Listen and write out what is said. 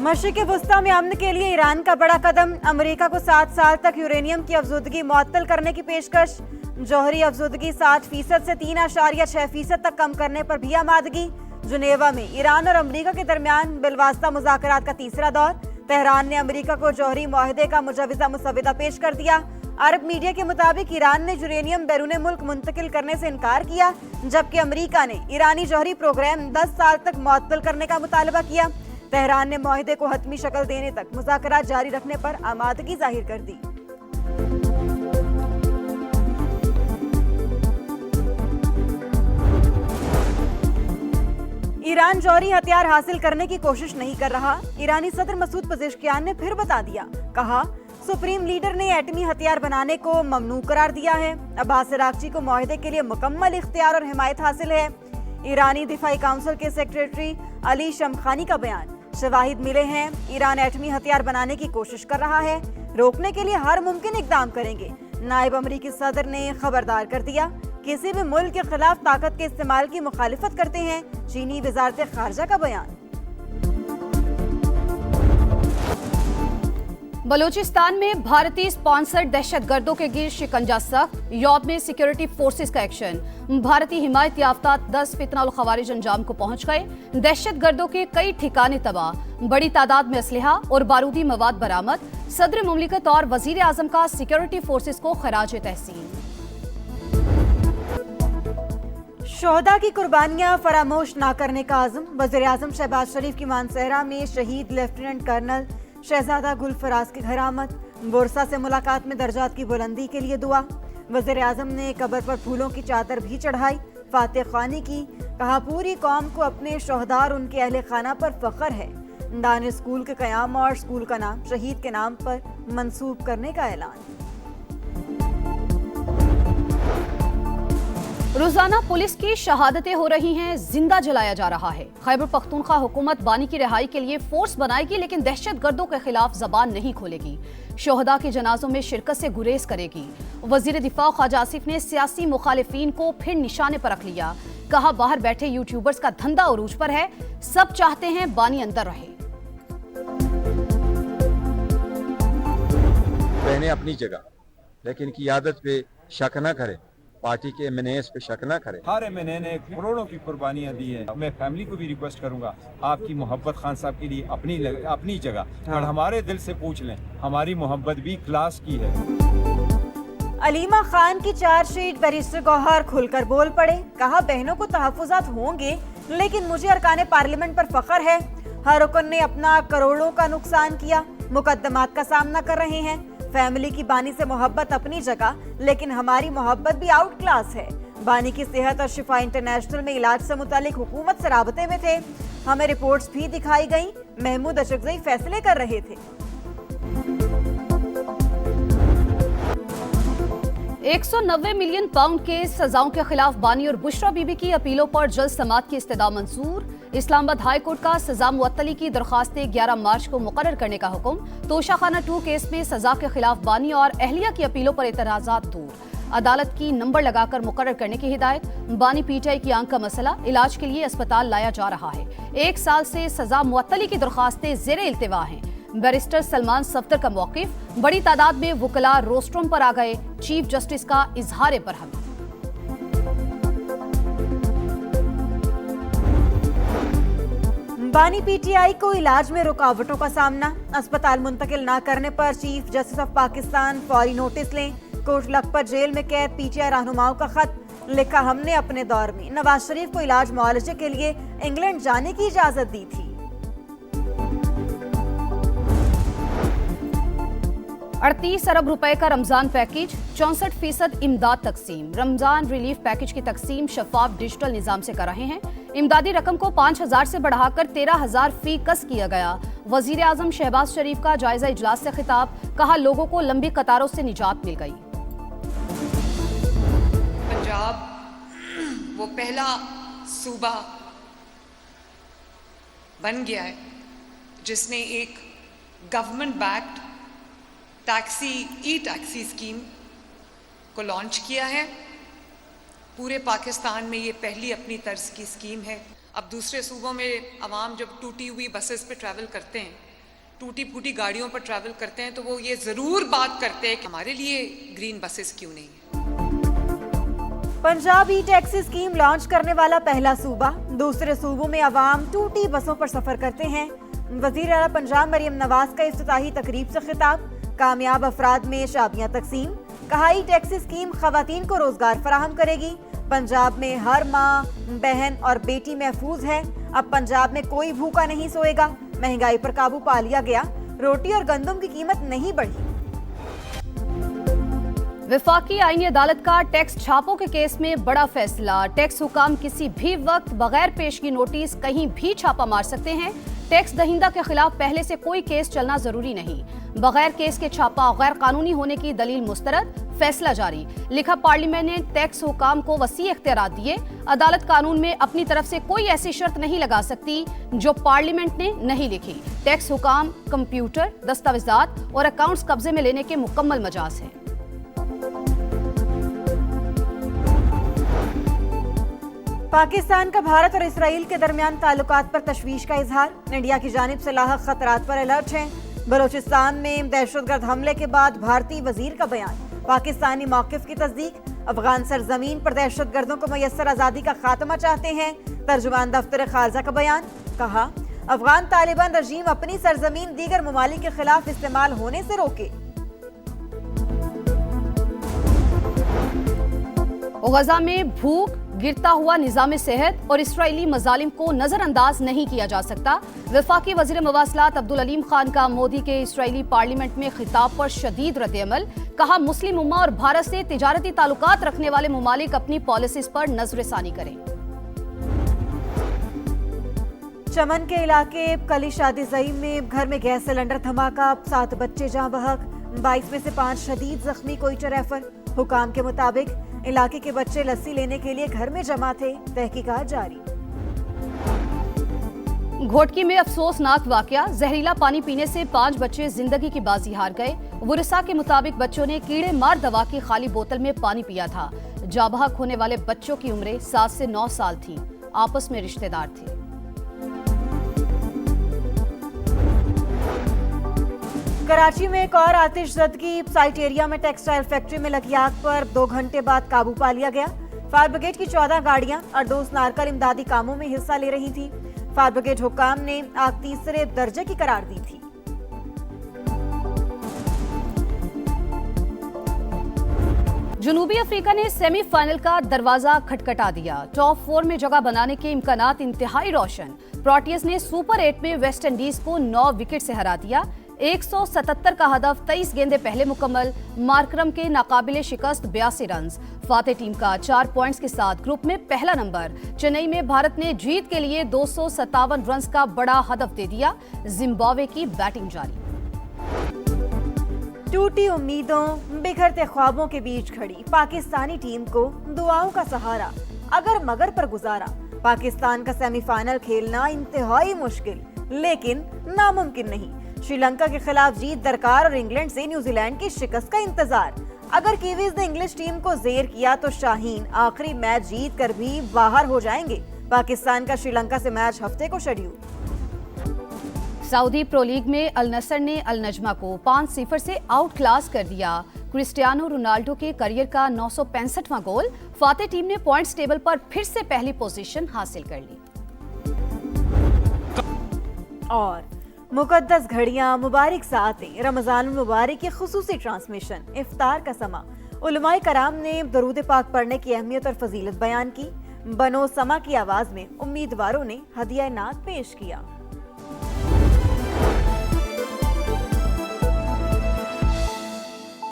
मशरिक़ वस्ता में अमन के लिए ईरान का बड़ा कदम। अमेरिका को 7 साल तक यूरेनियम की अफजूदगी मुअत्तल करने की पेशकश। जौहरी अफजूदगी 60% से 3.6% तक कम करने पर भी आमादगी। जुनेवा में ईरान और अमेरिका के दरमियान बिलवास्ता मुज़ाकरात का तीसरा दौर। तेहरान ने अमेरिका को जौहरी मुआहदे का मुजवज़ा मुसवदा पेश कर दिया। अरब मीडिया के मुताबिक ईरान ने यूरेनियम बैरून मुल्क मुंतकिल करने से इनकार किया, जबकि अमेरिका ने ईरानी जौहरी प्रोग्राम 10 साल तक मुअत्तल करने का मुतालबा किया। तेहरान ने मुआहदे को हतमी शक्ल देने तक मुज़ाकरात जारी रखने पर आमादगी जाहिर कर दी। ईरान जौहरी हथियार हासिल करने की कोशिश नहीं कर रहा। ईरानी सदर मसूद पज़ेश्कियान ने फिर बता दिया। कहा, सुप्रीम लीडर ने एटमी हथियार बनाने को ममनू करार दिया है। अब्बास अरागची को मुआहदे के लिए मुकम्मल इख्तियार और हिमायत हासिल है। ईरानी दिफाई काउंसिल के सेक्रेटरी अली शमखानी का बयान। शवाहिद मिले हैं, ईरान एटमी हथियार बनाने की कोशिश कर रहा है, रोकने के लिए हर मुमकिन इकदाम करेंगे। नायब अमरीकी सदर ने खबरदार कर दिया, किसी भी मुल्क के खिलाफ ताकत के इस्तेमाल की मुखालिफत करते हैं। चीनी वजारत खारजा का बयान। बलूचिस्तान में भारतीय स्पॉन्सर्ड दहशतगर्दों के गिर शिकंजा सख्त। यूरोप में सिक्योरिटी फोर्सेस का एक्शन। भारतीय हिमायत याफ्ता 10 फितनाउल खवारिज अंजाम को पहुंच गए। दहशतगर्दों के कई ठिकाने तबाह। बड़ी तादाद में असलहा और बारूदी मवाद बरामद। सदर मुमलिकत और वजीर आजम का सिक्योरिटी फोर्सेस को खराज तहसीन। शोहदा की कुर्बानियां फरामोश ना करने का आज़म। वज़ीर आज़म शहबाज शरीफ की मानसहरा में शहीद लेफ्टिनेंट कर्नल शहजादा गुलफराज के घर आमद। बुरसा से मुलाकात में दर्जात की बुलंदी के लिए दुआ। वज़ीर आज़म ने कब्र पर फूलों की चादर भी चढ़ाई, फातिह ख्वानी की। कहा, पूरी कौम को अपने शोहदा और उनके अहले खाना पर फख्र है। दानिश स्कूल के क़याम और स्कूल का नाम शहीद के नाम पर मंसूब करने का ऐलान। रोजाना पुलिस की शहादतें हो रही हैं, जिंदा जलाया जा रहा है। खैबर पख्तूनख्वा हुकूमत बानी की रिहाई के लिए फोर्स बनाएगी, लेकिन दहशतगर्दों के खिलाफ जबान नहीं खोलेगी। शोहदा के जनाजों में शिरकत से गुरेज करेगी। वजीर दिफा ख्वाजा आसिफ ने सियासी मुखालिफिन को फिर निशाने पर रख लिया। कहा, बाहर बैठे यूट्यूबर्स का धंधा उरूज पर है, सब चाहते हैं बानी अंदर रहे। बहनें अपनी जगह, लेकिन क़ियादत पे शक न करें, पार्टी के एमएनएस पे शक न करें। हर एमएनए ने करोड़ों की कुर्बानियां दी है। मैं फैमिली को भी रिक्वेस्ट करूंगा, आपकी मोहब्बत खान साहब के लिए अपनी जगह और हमारे दिल से पूछ लें, हमारी मोहब्बत भी क्लास की है। अलीमा खान की चार्जशीट। बैरिस्टर गौहर खुलकर बोल पड़े। कहा, बहनों को तहफ़्फ़ुज़ात होंगे, लेकिन मुझे अरकान पार्लियामेंट पर फख्र है। हर रुकन ने अपना करोड़ों का नुकसान किया, मुकद्दमात का सामना कर रहे हैं। फैमिली की बानी से मोहब्बत अपनी जगह, लेकिन हमारी मोहब्बत भी आउट क्लास है। बानी की सेहत और शिफा इंटरनेशनल में इलाज से मुतालिक हुकूमत से राबते में थे। हमें रिपोर्ट्स भी दिखाई गई। महमूद अशरफजई फैसले कर रहे थे। 190 मिलियन पाउंड के सजाओं के खिलाफ बानी और बुशरा बीबी की अपीलों पर जल्द समाअत की इस्तदा मंजूर। इस्लामाबाद हाई कोर्ट का सजा मुअत्तली की दरखास्तें 11 मार्च को मुकर्रर करने का हुक्म। तोशाखाना 2 केस में सजा के खिलाफ बानी और अहलिया की अपीलों पर एतराजात दूर। अदालत की नंबर लगाकर मुकर्रर करने की हिदायत। बानी पीटीआई की आंख का मसला, इलाज के लिए अस्पताल लाया जा रहा है। 1 साल से सजा मुअत्तली की दरखास्तें ज़ेरे इल्तिवा हैं। बैरिस्टर सलमान सफ्दर का मौकिफ। बड़ी तादाद में वुकला रोस्ट्रोम पर आ गए। चीफ जस्टिस का इजहार बरहमी। बानी पीटीआई को इलाज में रुकावटों का सामना। अस्पताल मुंतकिल ना करने पर चीफ जस्टिस ऑफ पाकिस्तान फौरी नोटिस लें। कोट लखपत जेल में कैद पीटीआई रहनुमाओं का खत। लिखा, हमने अपने दौर में नवाज शरीफ को इलाज मुआलजे के लिए इंग्लैंड जाने की इजाजत दी थी। 38 अरब रुपए का रमजान पैकेज, 64% इमदाद तकसीम। रमजान रिलीफ पैकेज की तकसीम शफाफ डिजिटल निजाम से कर रहे हैं। इमदादी रकम को 5,000 से बढ़ाकर 13,000 फी कस किया गया। वजीर आजम शहबाज शरीफ का जायजा इजलास से खिताब। कहा, लोगों को लंबी कतारों से निजात मिल गई। पंजाब वो पहला सूबा बन गया है जिसने एक गवर्नमेंट बैक्ड ई टैक्सी स्कीम को लॉन्च किया है। पूरे पाकिस्तान में ये पहली अपनी तर्ज की स्कीम है। अब दूसरे सूबों में आवाम जब टूटी हुई बसेस पे ट्रैवल करते हैं टूटी फूटी गाड़ियों पर ट्रैवल करते हैं तो वो ये ज़रूर बात करते हैं कि हमारे लिए ग्रीन बसेस क्यों नहीं है। पंजाब ई टैक्सी स्कीम लॉन्च करने वाला पहला सूबा, दूसरे सूबों में अवाम टूटी बसों पर सफर करते हैं। वजीर आला पंजाब मरियम नवाज का इफ्तिताही तकरीब से खिताब, कामयाब अफराद में शादियां तकसीम। कहा ई टैक्सी स्कीम खवातीन को रोजगार फराहम करेगी। पंजाब में हर माँ, बहन और बेटी महफूज है। अब पंजाब में कोई भूखा नहीं सोएगा। महंगाई पर काबू पा लिया गया। रोटी और गंदम की कीमत नहीं बढ़ी। विफाकी आईनी अदालत का टैक्स छापों के केस में बड़ा फैसला। टैक्स हुकाम किसी भी वक्त बगैर पेशगी नोटिस कहीं भी छापा मार सकते हैं। टैक्स दहिंदा के खिलाफ पहले से कोई केस चलना जरूरी नहीं। बगैर केस के छापा गैर कानूनी होने की दलील मुस्तरद। फैसला जारी। लिखा, पार्लियामेंट ने टैक्स हुकाम को वसी इख्तियारात दिए। अदालत कानून में अपनी तरफ से कोई ऐसी शर्त नहीं लगा सकती जो पार्लियामेंट ने नहीं लिखी। टैक्स हुकाम कंप्यूटर, दस्तावेजात और अकाउंट्स कब्जे में लेने के मुकम्मल मजाज है। पाकिस्तान का भारत और इसराइल के दरमियान ताल्लुकात पर तशवीश का इजहार। इंडिया की जानिब से लाहक खतरात पर अलर्ट है। बलोचिस्तान में दहशतगर्द हमले के बाद भारतीय वजीर का बयान। पाकिस्तानी मौकिफ की तस्दीक। अफगान सरजमीन पर दहशतगर्दों को मैसर आज़ादी का खात्मा चाहते हैं। तर्जुमान दफ्तर खारजा का बयान। कहा, अफगान तालिबान रजीम अपनी सरजमीन दीगर ममालिक के खिलाफ इस्तेमाल होने से रोके। गजा में भूख, गिरता हुआ निजाम सेहत और इसराइली मजालिम को नजरअंदाज नहीं किया जा सकता। वफाकी वजीर मवासलात अब्दुल अलीम खान का मोदी के इसराइली पार्लियामेंट में खिताब पर शदीद रद्द-ए-अमल। कहा, मुस्लिम उम्मा और भारत से तिजारती ताल्लुकात रखने वाले ममालिक अपनी पॉलिसीज पर नजरसानी करें। चमन के इलाके कली शादी जई में घर में गैस सिलेंडर धमाका। 7 बच्चे जाँ बहक, 22 में से 5 शदीद जख्मी। कोयटा रेफर। हुकाम के मुताबिक इलाके के बच्चे लस्सी लेने के लिए घर में जमा थे। तहकीकात जारी। घोटकी में अफसोसनाक वाकया। जहरीला पानी पीने से 5 बच्चे जिंदगी की बाजी हार गए। वुरसा के मुताबिक बच्चों ने कीड़े मार दवा की खाली बोतल में पानी पिया था। जाबहक होने वाले बच्चों की उम्रें 7 से 9 साल थी। आपस में रिश्तेदार थे। कराची में एक और आतिशज़दगी। साइट एरिया में टेक्सटाइल फैक्ट्री में लगी आग पर 2 घंटे बाद काबू पा लिया गया। फायर ब्रिगेड की 14 गाड़ियां और 2 स्नारकर इमदादी कामों में हिस्सा ले रही थी। फायर ब्रिगेड हुक्काम ने आग 3रे दर्जे की करार दी थी। जनूबी अफ्रीका ने सेमीफाइनल का दरवाजा खटखटा दिया। टॉप 4 में जगह बनाने के इम्कानात इंतहाई रोशन। प्रोटियस ने सुपर 8 में वेस्ट इंडीज को 9 विकेट से हरा दिया। 177 का हदफ, 23 गेंदे पहले मुकम्मल। मार्करम के नाकाबिले शिकस्त 82 रन। फाते टीम का 4 पॉइंट्स के साथ ग्रुप में पहला नंबर। चेन्नई में भारत ने जीत के लिए 257 रन का बड़ा हदफ दे दिया। जिम्बाब्वे की बैटिंग जारी। टूटी उम्मीदों, बिखरते ख्वाबों के बीच खड़ी पाकिस्तानी टीम को दुआओं का सहारा, अगर मगर पर गुजारा। पाकिस्तान का सेमीफाइनल खेलना इंतहाई मुश्किल लेकिन नामुमकिन नहीं। श्रीलंका के खिलाफ जीत दरकार और इंग्लैंड से न्यूजीलैंड की शिकस्त का इंतजार। अगर कीवीज ने इंग्लिश टीम को जेर किया तो शाहीन आखिरी मैच जीत कर भी बाहर हो जाएंगे। पाकिस्तान का श्रीलंका से मैच हफ्ते को शेड्यूल। सऊदी प्रो लीग में अल नसर ने अल नजमा को 5-0 से आउट क्लास कर दिया। क्रिस्टियानो रोनाल्डो के करियर का 965वां गोल। फाते टीम ने पॉइंट्स टेबल पर फिर से पहली पोजीशन हासिल कर ली। और मुकद्दस घड़ियां, मुबारक सातें, रमजान मुबारक की खुसूसी ट्रांसमिशन, इफ्तार का समा। उलमाए कराम ने दरूद पाक पढ़ने की अहमियत और फजीलत बयान की। बनो समा की आवाज में उम्मीदवारों ने हदिया नात पेश किया।